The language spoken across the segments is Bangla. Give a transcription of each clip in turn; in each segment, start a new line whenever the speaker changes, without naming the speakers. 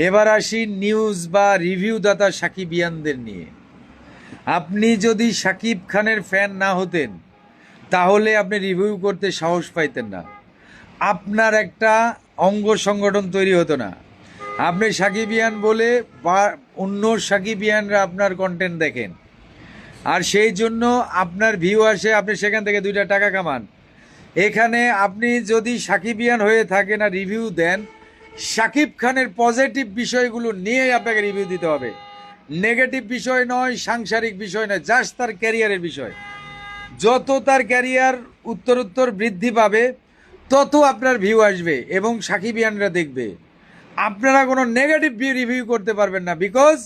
এবার আসি নিউজ বা রিভিউ দাতা সাকিবিয়ানদের নিয়ে। আপনি যদি শাকিব খানের ফ্যান না হতেন তাহলে আপনি রিভিউ করতে সাহস পাইতেন না, আপনার একটা অঙ্গ সংগঠন তৈরি হতো না। আপনি সাকিবিয়ান বলে বা অন্য সাকিবিয়ানরা আপনার কন্টেন্ট দেখেন, আর সেই জন্য আপনার ভিউ আসে, আপনি সেখান থেকে 2টা টাকা কামান। এখানে আপনি যদি সাকিবিয়ান হয়ে থাকেন আর রিভিউ দেন, শাকিব খানের পজিটিভ বিষয়গুলো নিয়ে আপনাকে রিভিউ দিতে হবে, নেগেটিভ বিষয় নয়, সাংসারিক বিষয় নয়, জাস্ট তার ক্যারিয়ারের বিষয়। যত তার ক্যারিয়ার উত্তরোত্তর বৃদ্ধি পাবে তত আপনার ভিউ আসবে এবং সাকিবিয়ানরা দেখবে। আপনারা কোনো নেগেটিভ রিভিউ করতে পারবেন না, বিকজ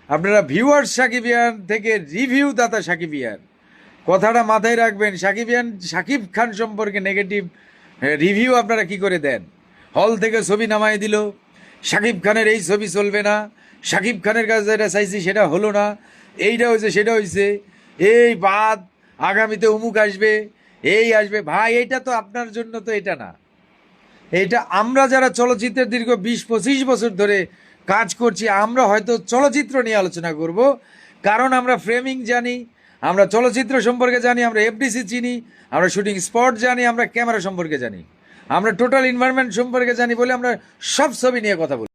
আপনারা ভিউয়ার্স সাকিবিয়ান থেকে রিভিউ দাতা সাকিবিয়ান। কথাটা মাথায় রাখবেন। শাকিব খান সম্পর্কে নেগেটিভ রিভিউ আপনারা কি করে দেন? হল থেকে ছবি নামাই দিল, শাকিব খানের এই ছবি চলবে না, শাকিব খানের কাছে যেটা চাইছি সেটা হলো না, এইটা হয়েছে সেটা হয়েছে, এই বাদ, আগামীতে অমুক আসবে, এই আসবে। ভাই এইটা তো আপনার জন্য তো এটা না। এটা আমরা যারা চলচ্চিত্রের দীর্ঘ 20-25 বছর ধরে কাজ করছি, আমরা হয়তো চলচ্চিত্র নিয়ে আলোচনা করব, কারণ আমরা ফ্রেমিং জানি, আমরা চলচ্চিত্র সম্পর্কে জানি, আমরা এফডিসি চিনি, আমরা শুটিং স্পট জানি, আমরা ক্যামেরা সম্পর্কে জানি, আমরা টোটাল এনভায়রনমেন্ট সম্পর্কে জানি বলে আমরা সব ছবি নিয়ে কথা বলি।